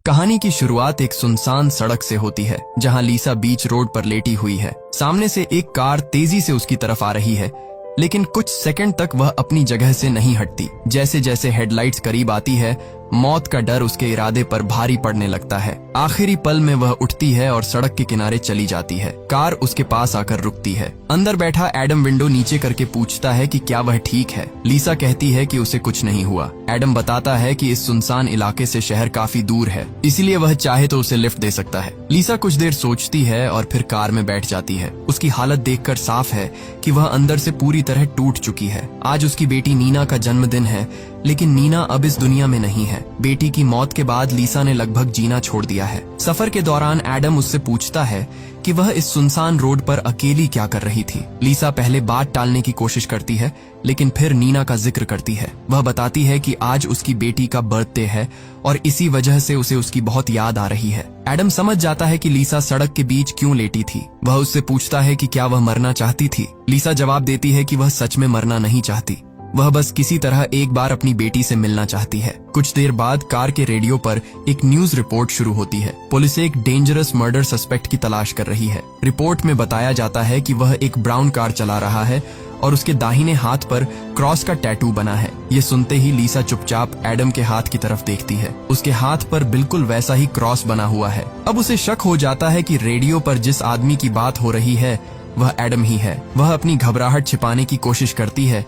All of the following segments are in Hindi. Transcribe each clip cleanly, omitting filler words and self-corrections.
कहानी की शुरुआत एक सुनसान सड़क से होती है जहां लीसा बीच रोड पर लेटी हुई है। सामने से एक कार तेजी से उसकी तरफ आ रही है, लेकिन कुछ सेकंड तक वह अपनी जगह से नहीं हटती। जैसे जैसे हेडलाइट्स करीब आती है, मौत का डर उसके इरादे पर भारी पड़ने लगता है। आखिरी पल में वह उठती है और सड़क के किनारे चली जाती है। कार उसके पास आकर रुकती है। अंदर बैठा एडम विंडो नीचे करके पूछता है कि क्या वह ठीक है। लीसा कहती है कि उसे कुछ नहीं हुआ। एडम बताता है कि इस सुनसान इलाके से शहर काफी दूर है, इसलिए वह चाहे तो उसे लिफ्ट दे सकता है। लीसा कुछ देर सोचती है और फिर कार में बैठ जाती है। उसकी हालत देखकर साफ है कि वह अंदर से पूरी तरह टूट चुकी है। आज उसकी बेटी नीना का जन्मदिन है, लेकिन नीना अब इस दुनिया में नहीं है। बेटी की मौत के बाद लीसा ने लगभग जीना छोड़ दिया है। सफर के दौरान एडम उससे पूछता है कि वह इस सुनसान रोड पर अकेली क्या कर रही थी। लीसा पहले बात टालने की कोशिश करती है, लेकिन फिर नीना का जिक्र करती है। वह बताती है कि आज उसकी बेटी का बर्थडे है और इसी वजह से उसे उसकी बहुत याद आ रही है। एडम समझ जाता है कि लीसा सड़क के बीच क्यों लेटी थी। वह उससे पूछता है कि क्या वह मरना चाहती थी। लीसा जवाब देती है कि वह सच में मरना नहीं चाहती, वह बस किसी तरह एक बार अपनी बेटी से मिलना चाहती है। कुछ देर बाद कार के रेडियो पर एक न्यूज रिपोर्ट शुरू होती है। पुलिस एक डेंजरस मर्डर सस्पेक्ट की तलाश कर रही है। रिपोर्ट में बताया जाता है कि वह एक ब्राउन कार चला रहा है और उसके दाहिने हाथ पर क्रॉस का टैटू बना है। ये सुनते ही लीसा चुपचाप एडम के हाथ की तरफ देखती है। उसके हाथ पर बिल्कुल वैसा ही क्रॉस बना हुआ है। अब उसे शक हो जाता है कि रेडियो पर जिस आदमी की बात हो रही है वह एडम ही है। वह अपनी घबराहट छिपाने की कोशिश करती है,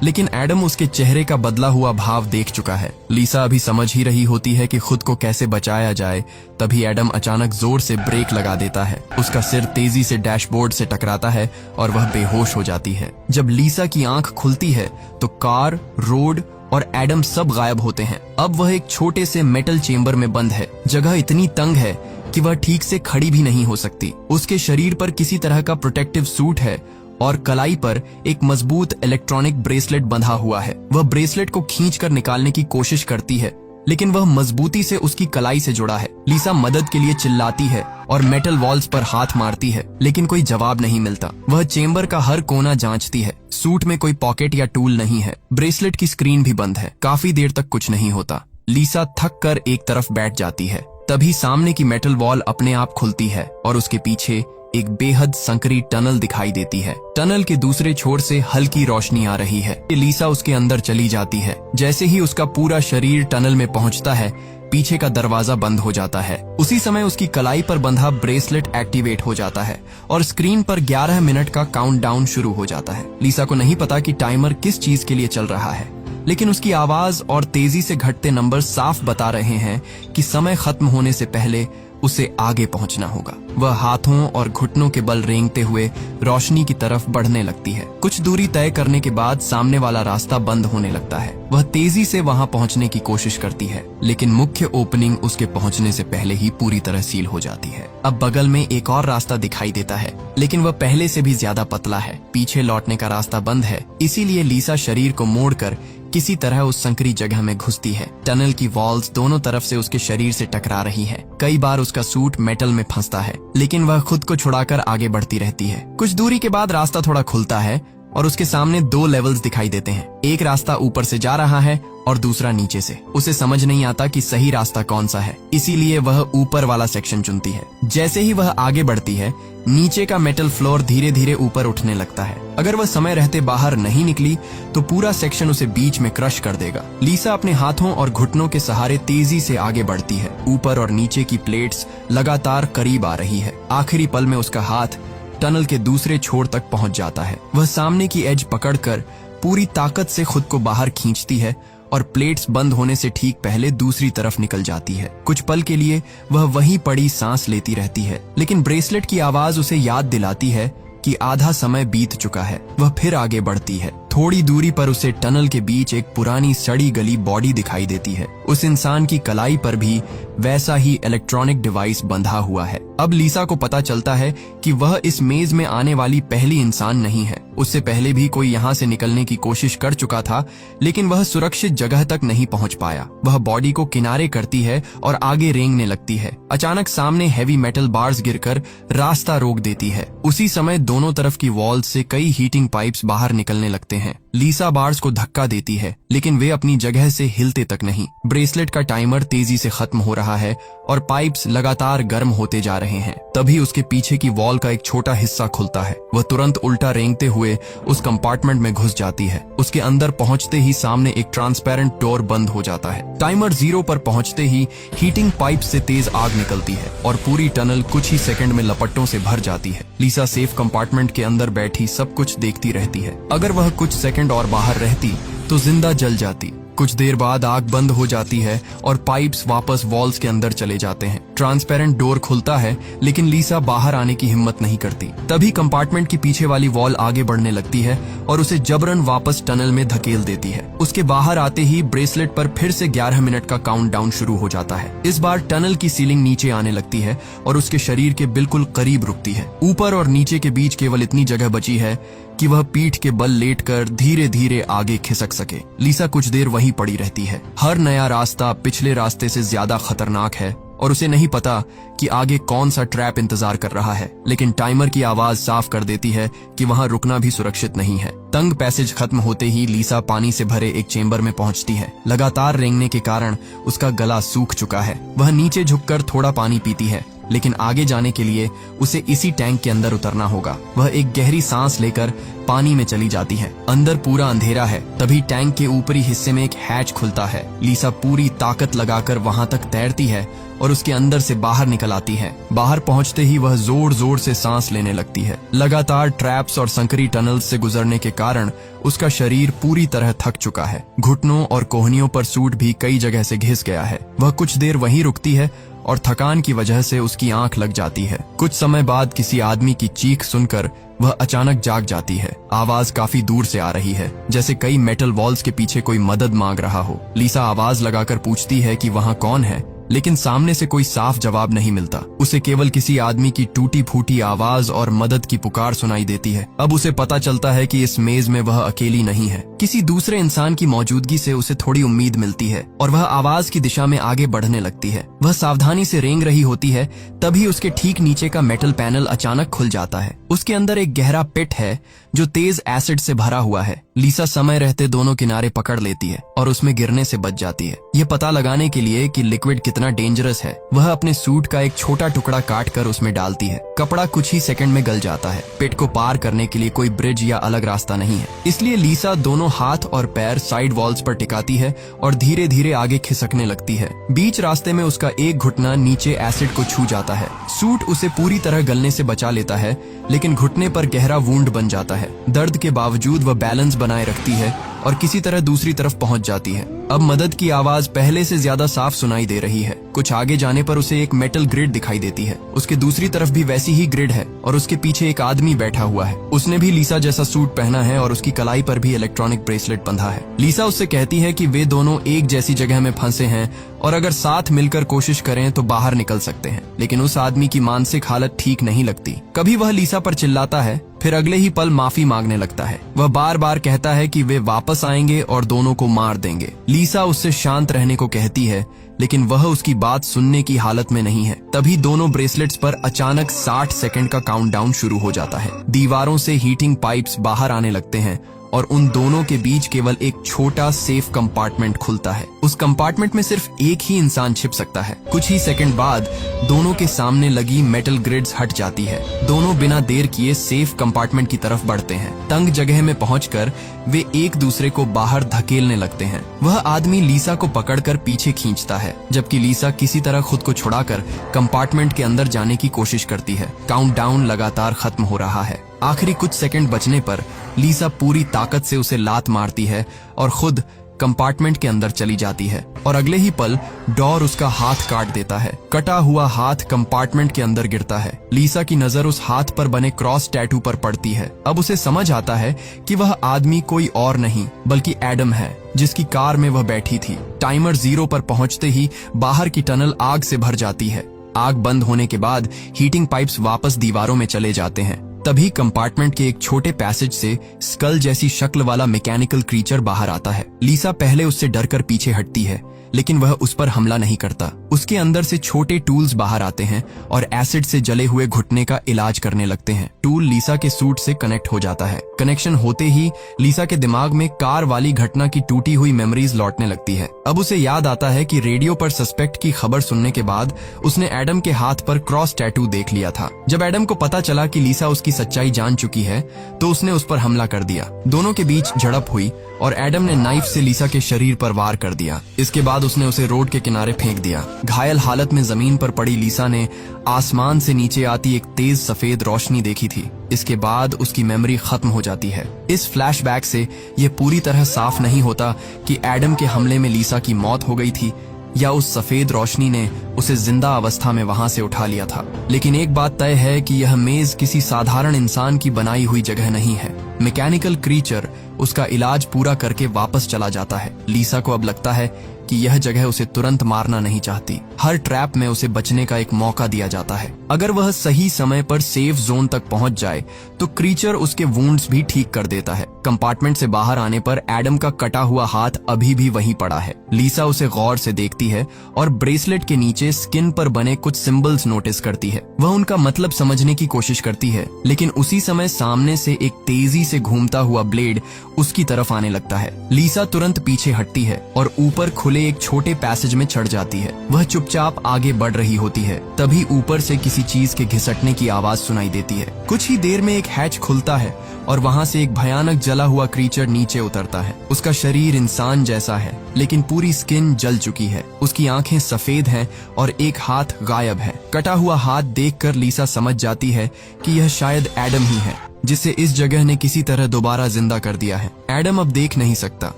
लेकिन एडम उसके चेहरे का बदला हुआ भाव देख चुका है। लीसा अभी समझ ही रही होती है कि खुद को कैसे बचाया जाए, तभी एडम अचानक जोर से ब्रेक लगा देता है। उसका सिर तेजी से डैशबोर्ड से टकराता है और वह बेहोश हो जाती है। जब लीसा की आंख खुलती है तो कार, रोड और एडम सब गायब होते हैं। अब वह एक छोटे से मेटल चेंबर में बंद है। जगह इतनी तंग है कि वह ठीक से खड़ी भी नहीं हो सकती। उसके शरीर पर किसी तरह का प्रोटेक्टिव सूट है और कलाई पर एक मजबूत इलेक्ट्रॉनिक ब्रेसलेट बंधा हुआ है। वह ब्रेसलेट को खींचकर निकालने की कोशिश करती है, लेकिन वह मजबूती से उसकी कलाई से जुड़ा है। लीसा मदद के लिए चिल्लाती है और मेटल वॉल्स पर हाथ मारती है, लेकिन कोई जवाब नहीं मिलता। वह चेंबर का हर कोना जांचती है। सूट में कोई पॉकेट या टूल नहीं है। ब्रेसलेट की स्क्रीन भी बंद है। काफी देर तक कुछ नहीं होता। लीसा थक कर एक तरफ बैठ जाती है। तभी सामने की मेटल वॉल अपने आप खुलती है और उसके पीछे एक बेहद संकरी टनल दिखाई देती है। टनल के दूसरे छोर से हल्की रोशनी आ रही है। लीसा उसके अंदर चली जाती है। जैसे ही उसका पूरा शरीर टनल में पहुंचता है, पीछे का दरवाजा बंद हो जाता है। उसी समय उसकी कलाई पर बंधा ब्रेसलेट एक्टिवेट हो जाता है और स्क्रीन पर 11 मिनट का काउंटडाउन शुरू हो जाता है। लीसा को नहीं पता कि टाइमर किस चीज के लिए चल रहा है, लेकिन उसकी आवाज और तेजी से घटते नंबर साफ बता रहे हैं कि समय खत्म होने से पहले उसे आगे पहुंचना होगा। वह हाथों और घुटनों के बल रेंगते हुए रोशनी की तरफ बढ़ने लगती है। कुछ दूरी तय करने के बाद सामने वाला रास्ता बंद होने लगता है। वह तेजी से वहां पहुंचने की कोशिश करती है, लेकिन मुख्य ओपनिंग उसके पहुंचने से पहले ही पूरी तरह सील हो जाती है। अब बगल में एक और रास्ता दिखाई देता है, लेकिन वह पहले से भी ज्यादा पतला है। पीछे लौटने का रास्ता बंद है, इसीलिए लीसा शरीर को मोड़कर किसी तरह उस संकरी जगह में घुसती है। टनल की वॉल्स दोनों तरफ से उसके शरीर से टकरा रही हैं। कई बार उसका सूट मेटल में फंसता है, लेकिन वह खुद को छुड़ाकर आगे बढ़ती रहती है। कुछ दूरी के बाद रास्ता थोड़ा खुलता है और उसके सामने 2 लेवल्स दिखाई देते हैं। एक रास्ता ऊपर से जा रहा है और दूसरा नीचे से। उसे समझ नहीं आता कि सही रास्ता कौन सा है, इसीलिए वह ऊपर वाला सेक्शन चुनती है। जैसे ही वह आगे बढ़ती है, नीचे का मेटल फ्लोर धीरे धीरे ऊपर उठने लगता है। अगर वह समय रहते बाहर नहीं निकली तो पूरा सेक्शन उसे बीच में क्रश कर देगा। लीसा अपने हाथों और घुटनों के सहारे तेजी से आगे बढ़ती है। ऊपर और नीचे की प्लेट्स लगातार करीब आ रही है। आखिरी पल में उसका हाथ टनल के दूसरे छोर तक पहुंच जाता है। वह सामने की एज पकड़कर पूरी ताकत से खुद को बाहर खींचती है और प्लेट्स बंद होने से ठीक पहले दूसरी तरफ निकल जाती है। कुछ पल के लिए वह वहीं पड़ी सांस लेती रहती है, लेकिन ब्रेसलेट की आवाज उसे याद दिलाती है कि आधा समय बीत चुका है। वह फिर आगे बढ़ती है। थोड़ी दूरी पर उसे टनल के बीच एक पुरानी सड़ी गली बॉडी दिखाई देती है। उस इंसान की कलाई पर भी वैसा ही इलेक्ट्रॉनिक डिवाइस बंधा हुआ है। अब लीसा को पता चलता है कि वह इस मेज में आने वाली पहली इंसान नहीं है। उससे पहले भी कोई यहाँ से निकलने की कोशिश कर चुका था, लेकिन वह सुरक्षित जगह तक नहीं पहुँच पाया। वह बॉडी को किनारे करती है और आगे रेंगने लगती है। अचानक सामने हैवी मेटल बार्स गिरकर रास्ता रोक देती है। उसी समय दोनों तरफ की वॉल से कई हीटिंग पाइप्स बाहर निकलने लगते हैं। लीसा बार्स को धक्का देती है, लेकिन वे अपनी जगह से हिलते तक नहीं। ब्रेसलेट का टाइमर तेजी से खत्म हो रहा है और पाइप्स लगातार गर्म होते जा रहे हैं। तभी उसके पीछे की वॉल का एक छोटा हिस्सा खुलता है। वह तुरंत उल्टा रेंगते हुए उस कंपार्टमेंट में घुस जाती है। उसके अंदर पहुंचते ही सामने एक ट्रांसपेरेंट डोर बंद हो जाता है। टाइमर 0 पर पहुंचते ही हीटिंग पाइप से तेज आग निकलती है और पूरी टनल कुछ ही सेकंड में लपटों से भर जाती है। लीसा सेफ कंपार्टमेंट के अंदर बैठी सब कुछ देखती रहती है। अगर वह कुछ सेकंड और बाहर रहती तो जिंदा जल जाती। कुछ देर बाद आग बंद हो जाती है और पाइप्स वापस वॉल्स के अंदर चले जाते हैं। ट्रांसपेरेंट डोर खुलता है, लेकिन लीसा बाहर आने की हिम्मत नहीं करती। तभी कंपार्टमेंट की पीछे वाली वॉल आगे बढ़ने लगती है और उसे जबरन वापस टनल में धकेल देती है। उसके बाहर आते ही ब्रेसलेट पर फिर से 11 मिनट का काउंटडाउन शुरू हो जाता है। इस बार टनल की सीलिंग नीचे आने लगती है और उसके शरीर के बिल्कुल करीब रुकती है। ऊपर और नीचे के बीच केवल इतनी जगह बची है कि वह पीठ के बल लेटकर धीरे धीरे आगे खिसक सके। लीसा कुछ देर वहीं पड़ी रहती है। हर नया रास्ता पिछले रास्ते से ज्यादा खतरनाक है और उसे नहीं पता कि आगे कौन सा ट्रैप इंतजार कर रहा है, लेकिन टाइमर की आवाज साफ कर देती है कि वहां रुकना भी सुरक्षित नहीं है। तंग पैसेज खत्म होते ही लीसा पानी से भरे एक चेंबर में पहुंचती है। लगातार रेंगने के कारण उसका गला सूख चुका है। वह नीचे झुककर थोड़ा पानी पीती है, लेकिन आगे जाने के लिए उसे इसी टैंक के अंदर उतरना होगा। वह एक गहरी सांस लेकर पानी में चली जाती है। अंदर पूरा अंधेरा है। तभी टैंक के ऊपरी हिस्से में एक हैच खुलता है। लीसा पूरी ताकत लगाकर वहां तक तैरती है और उसके अंदर से बाहर निकल आती है। बाहर पहुंचते ही वह जोर जोर से सांस लेने लगती है। लगातार ट्रैप्स और संकरी टनल्स से गुजरने के कारण उसका शरीर पूरी तरह थक चुका है। घुटनों और कोहनियों पर सूट भी कई जगह से घिस गया है। वह कुछ देर वहीं रुकती है और थकान की वजह से उसकी आंख लग जाती है। कुछ समय बाद किसी आदमी की चीख सुनकर वह अचानक जाग जाती है। आवाज काफी दूर से आ रही है, जैसे कई मेटल वॉल्स के पीछे कोई मदद मांग रहा हो। लीसा आवाज लगाकर पूछती है कि वहां कौन है, लेकिन सामने से कोई साफ जवाब नहीं मिलता। उसे केवल किसी आदमी की टूटी फूटी आवाज और मदद की पुकार सुनाई देती है। अब उसे पता चलता है कि इस मेज में वह अकेली नहीं है। किसी दूसरे इंसान की मौजूदगी से उसे थोड़ी उम्मीद मिलती है और वह आवाज की दिशा में आगे बढ़ने लगती है। वह सावधानी से रेंग रही होती है, तभी उसके ठीक नीचे का मेटल पैनल अचानक खुल जाता है। उसके अंदर एक गहरा पिट है जो तेज एसिड से भरा हुआ है। लीसा समय रहते दोनों किनारे पकड़ लेती है और उसमें गिरने से बच जाती है। यह पता लगाने के लिए कि लिक्विड कितना डेंजरस है, वह अपने सूट का एक छोटा टुकड़ा काटकर उसमें डालती है। कपड़ा कुछ ही सेकंड में गल जाता है। पिट को पार करने के लिए कोई ब्रिज या अलग रास्ता नहीं है, इसलिए लीसा दोनों हाथ और पैर साइड वॉल्स पर टिकाती है और धीरे धीरे आगे खिसकने लगती है। बीच रास्ते में उसका एक घुटना नीचे एसिड को छू जाता है। सूट उसे पूरी तरह गलने से बचा लेता है, लेकिन घुटने पर गहरा वूंड बन जाता है। दर्द के बावजूद वह बैलेंस बनाए रखती है और किसी तरह दूसरी तरफ पहुंच जाती है। अब मदद की आवाज पहले से ज्यादा साफ सुनाई दे रही है। कुछ आगे जाने पर उसे एक मेटल ग्रिड दिखाई देती है। उसके दूसरी तरफ भी वैसी ही ग्रिड है और उसके पीछे एक आदमी बैठा हुआ है। उसने भी लीसा जैसा सूट पहना है और उसकी कलाई पर भी इलेक्ट्रॉनिक ब्रेसलेट बंधा है। लीसा उससे कहती है कि वे दोनों एक जैसी जगह में फंसे हैं और अगर साथ मिलकर कोशिश करें तो बाहर निकल सकते हैं, लेकिन उस आदमी की मानसिक हालत ठीक नहीं लगती। कभी वह लीसा पर चिल्लाता है, फिर अगले ही पल माफी मांगने लगता है। वह बार बार कहता है कि वे वापस आएंगे और दोनों को मार देंगे। लीसा उससे शांत रहने को कहती है, लेकिन वह उसकी बात सुनने की हालत में नहीं है। तभी दोनों ब्रेसलेट्स पर अचानक 60 सेकंड का काउंटडाउन शुरू हो जाता है। दीवारों से हीटिंग पाइप्स बाहर आने लगते हैं और उन दोनों के बीच केवल एक छोटा सेफ कंपार्टमेंट खुलता है। उस कंपार्टमेंट में सिर्फ एक ही इंसान छिप सकता है। कुछ ही सेकंड बाद दोनों के सामने लगी मेटल ग्रिड्स हट जाती है। दोनों बिना देर किए सेफ कंपार्टमेंट की तरफ बढ़ते हैं। तंग जगह में पहुंचकर वे एक दूसरे को बाहर धकेलने लगते हैं। वह आदमी लीसा को पकड़कर पीछे खींचता है, जबकि लीसा किसी तरह खुद को छुड़ाकर कंपार्टमेंट के अंदर जाने की कोशिश करती है। काउंटडाउन लगातार खत्म हो रहा है। आखिरी कुछ सेकंड बचने पर लीसा पूरी ताकत से उसे लात मारती है और खुद कंपार्टमेंट के अंदर चली जाती है और अगले ही पल डोर उसका हाथ काट देता है। कटा हुआ हाथ कंपार्टमेंट के अंदर गिरता है। लीसा की नजर उस हाथ पर बने क्रॉस टैटू पर पड़ती है। अब उसे समझ आता है कि वह आदमी कोई और नहीं बल्कि एडम है, जिसकी कार में वह बैठी थी। टाइमर 0 पर पहुंचते ही बाहर की टनल आग से भर जाती है। आग बंद होने के बाद हीटिंग पाइप्स वापस दीवारों में चले जाते हैं। तभी कंपार्टमेंट के एक छोटे पैसेज से स्कल जैसी शक्ल वाला मैकेनिकल क्रीचर बाहर आता है। लीसा पहले उससे डरकर पीछे हटती है, लेकिन वह उस पर हमला नहीं करता। उसके अंदर से छोटे टूल्स बाहर आते हैं और एसिड से जले हुए घुटने का इलाज करने लगते हैं। टूल लीसा के सूट से कनेक्ट हो जाता है। कनेक्शन होते ही लीसा के दिमाग में कार वाली घटना की टूटी हुई मेमोरीज लौटने लगती है। अब उसे याद आता है कि रेडियो पर सस्पेक्ट की खबर सुनने के बाद उसने एडम के हाथ पर क्रॉस टैटू देख लिया था। जब एडम को पता चला कि लीसा उसकी सच्चाई जान चुकी है तो उसने उस पर हमला कर दिया। दोनों के बीच झड़प हुई और एडम ने नाइफ से लीसा के शरीर पर वार कर दिया। इसके बाद उसने उसे रोड के किनारे फेंक दिया। घायल हालत में जमीन पर पड़ी लीसा ने आसमान से नीचे आती एक तेज सफेद रोशनी देखी थी। इसके बाद उसकी मेमोरी खत्म हो जाती है। इस फ्लैशबैक से यह पूरी तरह साफ नहीं होता कि एडम के हमले में लीसा की मौत हो गई थी या उस सफेद रोशनी ने उसे जिंदा अवस्था में वहां से उठा लिया था। लेकिन एक बात तय है कि यह मेज किसी साधारण इंसान की बनाई हुई जगह नहीं है। मैकेनिकल क्रीचर उसका इलाज पूरा करके वापस चला जाता है। लीसा को अब लगता है कि यह जगह उसे तुरंत मारना नहीं चाहती। हर ट्रैप में उसे बचने का एक मौका दिया जाता है। अगर वह सही समय पर सेफ जोन तक पहुंच जाए तो क्रीचर उसके वुंड्स भी ठीक कर देता है। कंपार्टमेंट से बाहर आने पर एडम का कटा हुआ हाथ अभी भी वहीं पड़ा है। लीसा उसे गौर से देखती है और ब्रेसलेट के नीचे स्किन पर बने कुछ सिंबल्स नोटिस करती है। वह उनका मतलब समझने की कोशिश करती है, लेकिन उसी समय सामने से एक तेजी से घूमता हुआ ब्लेड उसकी तरफ आने लगता है। लीसा तुरंत पीछे हटती है और ऊपर खुले एक छोटे पैसेज में चढ़ जाती है। वह चुपचाप आगे बढ़ रही होती है। तभी ऊपर से किसी चीज के घिसटने की आवाज सुनाई देती है। कुछ ही देर में एक हैच खुलता है और वहां से एक भयानक जला हुआ क्रीचर नीचे उतरता है। उसका शरीर इंसान जैसा है, लेकिन पूरी स्किन जल चुकी है। उसकी आंखें सफेद हैं और एक हाथ गायब है। कटा हुआ हाथ देखकर लीसा समझ जाती है कि यह शायद एडम ही है, जिसे इस जगह ने किसी तरह दोबारा जिंदा कर दिया है। एडम अब देख नहीं सकता,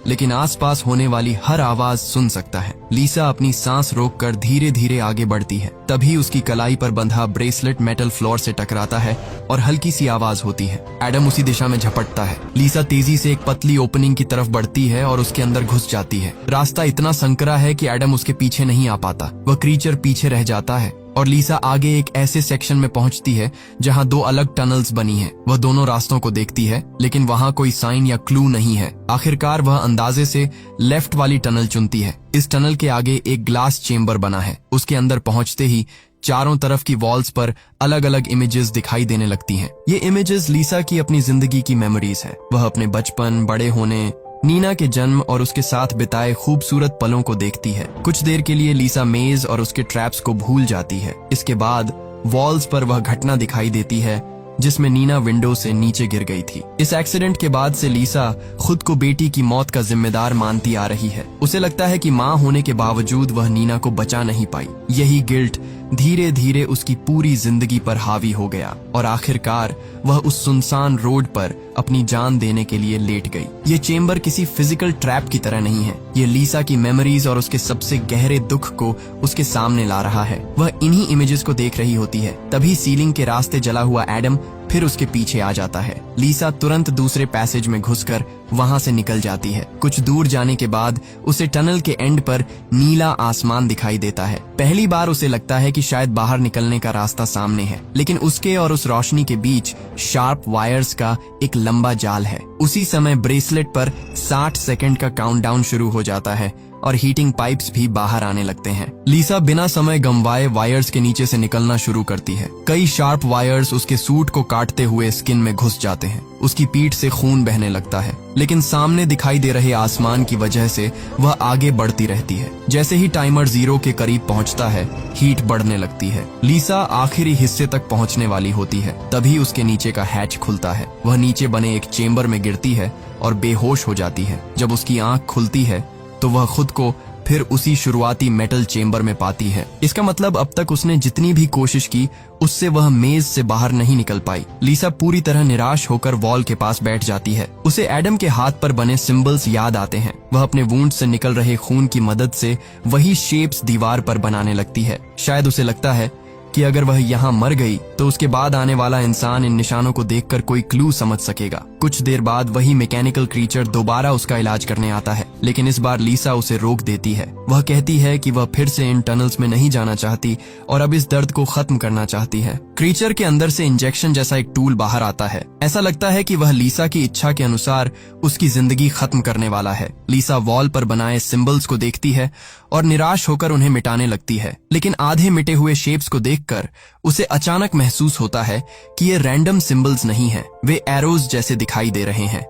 लेकिन आसपास होने वाली हर आवाज सुन सकता है। लीसा अपनी सांस रोककर धीरे धीरे आगे बढ़ती है। तभी उसकी कलाई पर बंधा ब्रेसलेट मेटल फ्लोर से टकराता है और हल्की सी आवाज होती है। एडम उसी दिशा में झपटता है। लीसा तेजी से एक पतली ओपनिंग की तरफ बढ़ती है और उसके अंदर घुस जाती है। रास्ता इतना संकरा है कि एडम उसके पीछे नहीं आ पाता। वह क्रीचर पीछे रह जाता है और लीसा आगे एक ऐसे सेक्शन में पहुंचती है जहां दो अलग टनल्स बनी हैं। वह दोनों रास्तों को देखती है, लेकिन वहां कोई साइन या क्लू नहीं है। आखिरकार वह अंदाजे से लेफ्ट वाली टनल चुनती है। इस टनल के आगे एक ग्लास चेम्बर बना है। उसके अंदर पहुंचते ही चारों तरफ की वॉल्स पर अलग अलग इमेजेस दिखाई देने लगती हैं। ये इमेजेस लीसा की अपनी जिंदगी की मेमोरीज है। वह अपने बचपन, बड़े होने, नीना के जन्म और उसके साथ बिताए खूबसूरत पलों को देखती है। कुछ देर के लिए लीसा मेज और उसके ट्रैप्स को भूल जाती है। इसके बाद वॉल्स पर वह घटना दिखाई देती है जिसमें नीना विंडो से नीचे गिर गई थी। इस एक्सीडेंट के बाद से लीसा खुद को बेटी की मौत का जिम्मेदार मानती आ रही है। उसे लगता है कि मां होने के बावजूद वह नीना को बचा नहीं पाई। यही गिल्ट धीरे धीरे उसकी पूरी जिंदगी पर हावी हो गया और आखिरकार वह उस सुनसान रोड पर अपनी जान देने के लिए लेट गई। ये चेम्बर किसी फिजिकल ट्रैप की तरह नहीं है। ये लीसा की मेमोरीज और उसके सबसे गहरे दुख को उसके सामने ला रहा है। वह इन्हीं इमेजेस को देख रही होती है। तभी सीलिंग के रास्ते जला हुआ एडम फिर उसके पीछे आ जाता है। लीसा तुरंत दूसरे पैसेज में घुसकर वहां से निकल जाती है। कुछ दूर जाने के बाद उसे टनल के एंड पर नीला आसमान दिखाई देता है। पहली बार उसे लगता है कि शायद बाहर निकलने का रास्ता सामने है, लेकिन उसके और उस रोशनी के बीच शार्प वायर्स का एक लंबा जाल है। उसी समय ब्रेसलेट पर 60 सेकंड का काउंटडाउन शुरू हो जाता है और हीटिंग पाइप्स भी बाहर आने लगते हैं। लीसा बिना समय गंवाए वायर्स के नीचे से निकलना शुरू करती है। कई शार्प वायर्स उसके सूट को काटते हुए स्किन में घुस जाते हैं। उसकी पीठ से खून बहने लगता है, लेकिन सामने दिखाई दे रहे आसमान की वजह से वह आगे बढ़ती रहती है। जैसे ही टाइमर 0 के करीब पहुंचता है, हीट बढ़ने लगती है। लीसा आखिरी हिस्से तक पहुंचने वाली होती है। तभी उसके नीचे का हैच खुलता है। वह नीचे बने एक चेम्बर में गिरती है और बेहोश हो जाती है। जब उसकी आंख खुलती है तो वह खुद को फिर उसी शुरुआती मेटल चेम्बर में पाती है। इसका मतलब अब तक उसने जितनी भी कोशिश की उससे वह मेज से बाहर नहीं निकल पाई। लीसा पूरी तरह निराश होकर वॉल के पास बैठ जाती है। उसे एडम के हाथ पर बने सिंबल्स याद आते हैं। वह अपने वुंड से निकल रहे खून की मदद से वही शेप्स दीवार पर बनाने लगती है। शायद उसे लगता है कि अगर वह यहाँ मर गई तो उसके बाद आने वाला इंसान इन निशानों को देखकर कोई क्लू समझ सकेगा। कुछ देर बाद वही मैकेनिकल क्रीचर दोबारा उसका इलाज करने आता है, लेकिन इस बार लीसा उसे रोक देती है। वह कहती है कि वह फिर से इन टनल्स में नहीं जाना चाहती और अब इस दर्द को खत्म करना चाहती है। क्रीचर के अंदर से इंजेक्शन जैसा एक टूल बाहर आता है। ऐसा लगता है कि वह लीसा की इच्छा के अनुसार उसकी जिंदगी खत्म करने वाला है। लीसा वॉल पर बनाए सिंबल्स को देखती है और निराश होकर उन्हें मिटाने लगती है, लेकिन आधे मिटे हुए शेप्स को देखकर उसे अचानक महसूस होता है कि ये रैंडम सिंबल्स नहीं हैं, वे एरोज जैसे दिखाई दे रहे हैं।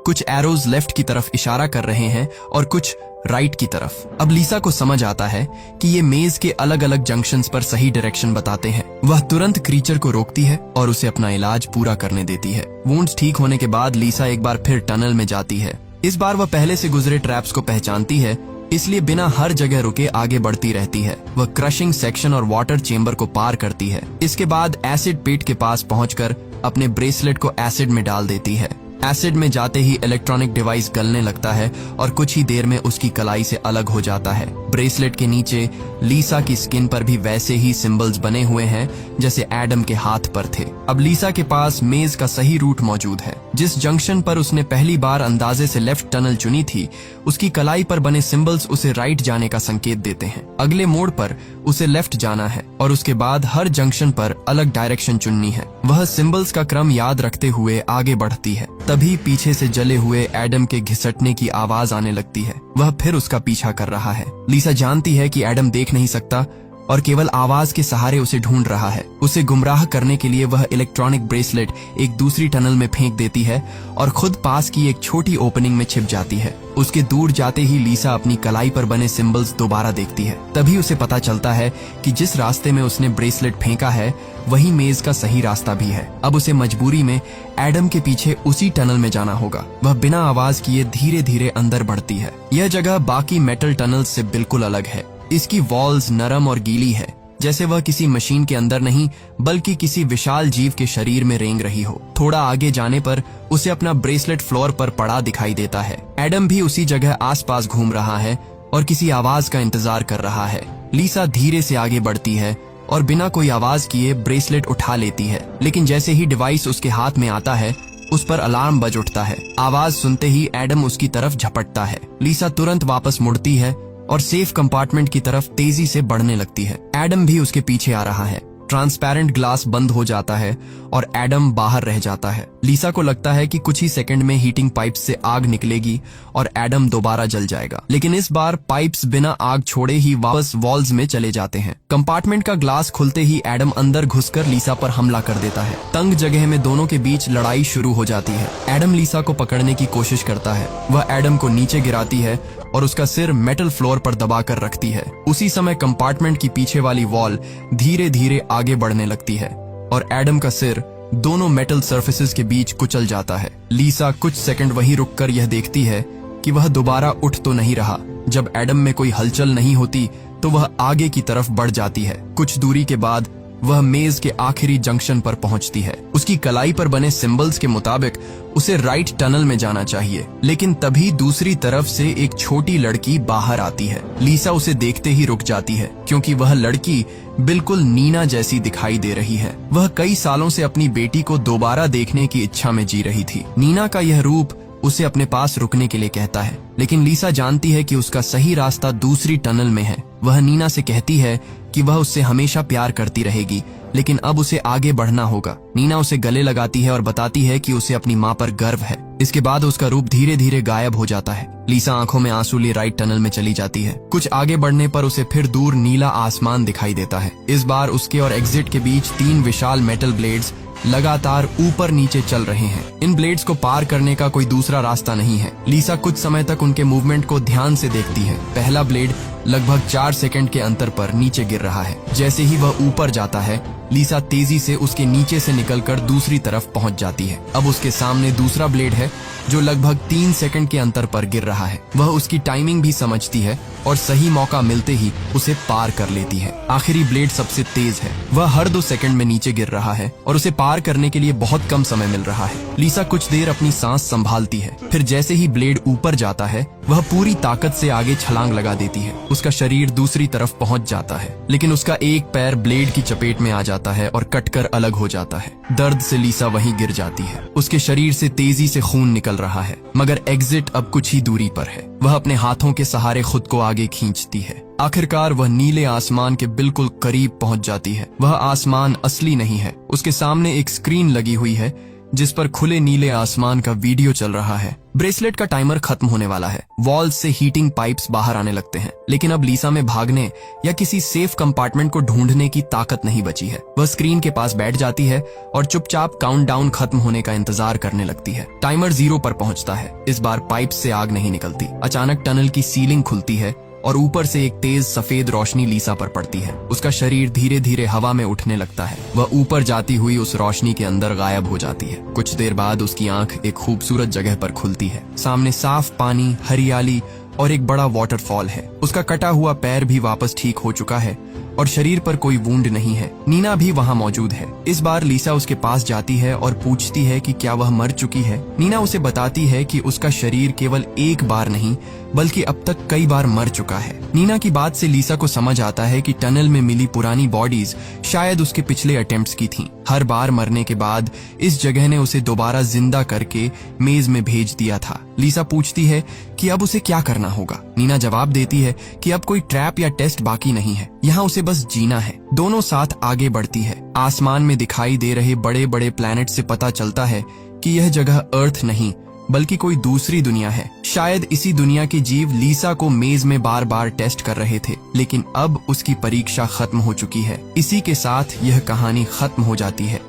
कुछ एरोज लेफ्ट की तरफ इशारा कर रहे हैं और कुछ राइट की तरफ। अब लीसा को समझ आता है कि ये मेज के अलग अलग जंक्शंस पर सही डायरेक्शन बताते हैं। वह तुरंत क्रीचर को रोकती है और उसे अपना इलाज पूरा करने देती है। वुंड्स ठीक होने के बाद लीसा एक बार फिर टनल में जाती है। इस बार वह पहले से गुजरे ट्रैप्स को पहचानती है, इसलिए बिना हर जगह रुके आगे बढ़ती रहती है। वह क्रशिंग सेक्शन और वाटर चेंबर को पार करती है। इसके बाद एसिड पेट के पास पहुंचकर अपने ब्रेसलेट को एसिड में डाल देती है। एसिड में जाते ही इलेक्ट्रॉनिक डिवाइस गलने लगता है और कुछ ही देर में उसकी कलाई से अलग हो जाता है। ब्रेसलेट के नीचे लीसा की स्किन पर भी वैसे ही सिंबल्स बने हुए हैं जैसे एडम के हाथ पर थे। अब लीसा के पास मेज का सही रूट मौजूद है। जिस जंक्शन पर उसने पहली बार अंदाजे से लेफ्ट टनल चुनी थी, उसकी कलाई पर बने सिंबल्स उसे राइट जाने का संकेत देते हैं। अगले मोड़ पर उसे लेफ्ट जाना है और उसके बाद हर जंक्शन पर अलग डायरेक्शन चुननी है। वह सिंबल्स का क्रम याद रखते हुए आगे बढ़ती है। तभी पीछे से जले हुए एडम के घिसटने की आवाज आने लगती है। वह फिर उसका पीछा कर रहा है। लीसा जानती है कि एडम देख नहीं सकता और केवल आवाज के सहारे उसे ढूंढ रहा है। उसे गुमराह करने के लिए वह इलेक्ट्रॉनिक ब्रेसलेट एक दूसरी टनल में फेंक देती है और खुद पास की एक छोटी ओपनिंग में छिप जाती है। उसके दूर जाते ही लीसा अपनी कलाई पर बने सिंबल्स दोबारा देखती है। तभी उसे पता चलता है कि जिस रास्ते में उसने ब्रेसलेट फेंका है वही मेज का सही रास्ता भी है। अब उसे मजबूरी में एडम के पीछे उसी टनल में जाना होगा। वह बिना आवाज किए धीरे धीरे अंदर बढ़ती है। यह जगह बाकी मेटल टनल से बिल्कुल अलग है। इसकी वॉल्स नरम और गीली है, जैसे वह किसी मशीन के अंदर नहीं बल्कि किसी विशाल जीव के शरीर में रेंग रही हो। थोड़ा आगे जाने पर उसे अपना ब्रेसलेट फ्लोर पर पड़ा दिखाई देता है। एडम भी उसी जगह आसपास घूम रहा है और किसी आवाज का इंतजार कर रहा है। लीसा धीरे से आगे बढ़ती है और बिना कोई आवाज किए ब्रेसलेट उठा लेती है, लेकिन जैसे ही डिवाइस उसके हाथ में आता है उस पर अलार्म बज उठता है। आवाज सुनते ही एडम उसकी तरफ झपटता है। लीसा तुरंत वापस मुड़ती है और सेफ कंपार्टमेंट की तरफ तेजी से बढ़ने लगती है। एडम भी उसके पीछे आ रहा है। ट्रांसपेरेंट ग्लास बंद हो जाता है और एडम बाहर रह जाता है। लीसा को लगता है कि कुछ ही सेकंड में हीटिंग पाइप्स से आग निकलेगी और एडम दोबारा जल जाएगा, लेकिन इस बार पाइप्स बिना आग छोड़े ही वापस वॉल्स में चले जाते हैं। कंपार्टमेंट का ग्लास खुलते ही एडम अंदर घुसकर लीसा पर हमला कर देता है। तंग जगह में दोनों के बीच लड़ाई शुरू हो जाती है। एडम लीसा को पकड़ने की कोशिश करता है। वह एडम को नीचे गिराती है और उसका सिर मेटल फ्लोर पर दबाकर रखती है। उसी समय कंपार्टमेंट की पीछे वाली वॉल धीरे धीरे आगे बढ़ने लगती है और एडम का सिर दोनों मेटल सरफेसेस के बीच कुचल जाता है। लीसा कुछ सेकंड वहीं रुककर यह देखती है कि वह दोबारा उठ तो नहीं रहा। जब एडम में कोई हलचल नहीं होती तो वह आगे की तरफ बढ़ जाती है। कुछ दूरी के बाद वह मेज के आखिरी जंक्शन पर पहुंचती है। उसकी कलाई पर बने सिंबल्स के मुताबिक उसे राइट टनल में जाना चाहिए, लेकिन तभी दूसरी तरफ से एक छोटी लड़की बाहर आती है। लीसा उसे देखते ही रुक जाती है क्योंकि वह लड़की बिल्कुल नीना जैसी दिखाई दे रही है। वह कई सालों से अपनी बेटी को दोबारा देखने की इच्छा में जी रही थी। नीना का यह रूप उसे अपने पास रुकने के लिए कहता है, लेकिन लीसा जानती है कि उसका सही रास्ता दूसरी टनल में है। वह नीना से कहती है कि वह उससे हमेशा प्यार करती रहेगी, लेकिन अब उसे आगे बढ़ना होगा। नीना उसे गले लगाती है और बताती है कि उसे अपनी माँ पर गर्व है। इसके बाद उसका रूप धीरे धीरे गायब हो जाता है। लीसा आंखों में आंसू लिए राइट टनल में चली जाती है। कुछ आगे बढ़ने पर उसे फिर दूर नीला आसमान दिखाई देता है। इस बार उसके और एग्जिट के बीच 3 विशाल मेटल ब्लेड्स लगातार ऊपर नीचे चल रहे हैं। इन ब्लेड्स को पार करने का कोई दूसरा रास्ता नहीं है। लीसा कुछ समय तक उनके मूवमेंट को ध्यान से देखती है। पहला ब्लेड लगभग 4 सेकंड के अंतर पर नीचे गिर रहा है। जैसे ही वह ऊपर जाता है, लीसा तेजी से उसके नीचे से निकलकर दूसरी तरफ पहुंच जाती है। अब उसके सामने दूसरा ब्लेड है जो लगभग 3 सेकंड के अंतर पर गिर रहा है। वह उसकी टाइमिंग भी समझती है और सही मौका मिलते ही उसे पार कर लेती है। आखिरी ब्लेड सबसे तेज है। वह हर 2 सेकंड में नीचे गिर रहा है और उसे पार करने के लिए बहुत कम समय मिल रहा है। लीसा कुछ देर अपनी सांस संभालती है। फिर जैसे ही ब्लेड ऊपर जाता है, वह पूरी ताकत से आगे छलांग लगा देती है। उसका शरीर दूसरी तरफ पहुंच जाता है, लेकिन उसका एक पैर ब्लेड की चपेट में आ जाता है और कटकर अलग हो जाता है। दर्द से लीसा वहीं गिर जाती है। उसके शरीर से तेजी से खून निकल रहा है, मगर एग्जिट अब कुछ ही दूरी पर है। वह अपने हाथों के सहारे खुद को आगे खींचती है। आखिरकार वह नीले आसमान के बिल्कुल करीब पहुंच जाती है। वह आसमान असली नहीं है। उसके सामने एक स्क्रीन लगी हुई है जिस पर खुले नीले आसमान का वीडियो चल रहा है। ब्रेसलेट का टाइमर खत्म होने वाला है। वॉल्स से हीटिंग पाइप्स बाहर आने लगते हैं, लेकिन अब लीसा में भागने या किसी सेफ कंपार्टमेंट को ढूंढने की ताकत नहीं बची है। वह स्क्रीन के पास बैठ जाती है और चुपचाप काउंटडाउन खत्म होने का इंतजार करने लगती है। टाइमर 0 पर पहुंचता है। इस बार पाइप से आग नहीं निकलती। अचानक टनल की सीलिंग खुलती है और ऊपर से एक तेज सफेद रोशनी लीसा पर पड़ती है। उसका शरीर धीरे धीरे हवा में उठने लगता है। वह ऊपर जाती हुई उस रोशनी के अंदर गायब हो जाती है। कुछ देर बाद उसकी आंख एक खूबसूरत जगह पर खुलती है। सामने साफ पानी, हरियाली और एक बड़ा वाटरफॉल है। उसका कटा हुआ पैर भी वापस ठीक हो चुका है और शरीर पर कोई वूंड नहीं है। नीना भी वहाँ मौजूद है। इस बार लीसा उसके पास जाती है और पूछती है कि क्या वह मर चुकी है। नीना उसे बताती है कि उसका शरीर केवल एक बार नहीं बल्कि अब तक कई बार मर चुका है। नीना की बात से लीसा को समझ आता है कि टनल में मिली पुरानी बॉडीज शायद उसके पिछले अटेम्प्ट्स की थीं। हर बार मरने के बाद इस जगह ने उसे दोबारा जिंदा करके मेज में भेज दिया था। लीसा पूछती है कि अब उसे क्या करना होगा। नीना जवाब देती है कि अब कोई ट्रैप या टेस्ट बाकी नहीं है, यहाँ उसे बस जीना है। दोनों साथ आगे बढ़ती है। आसमान में दिखाई दे रहे बड़े बड़े प्लैनेट से पता चलता है कि यह जगह अर्थ नहीं बल्कि कोई दूसरी दुनिया है। शायद इसी दुनिया के जीव लीसा को मेज में बार बार टेस्ट कर रहे थे, लेकिन अब उसकी परीक्षा खत्म हो चुकी है। इसी के साथ यह कहानी खत्म हो जाती है।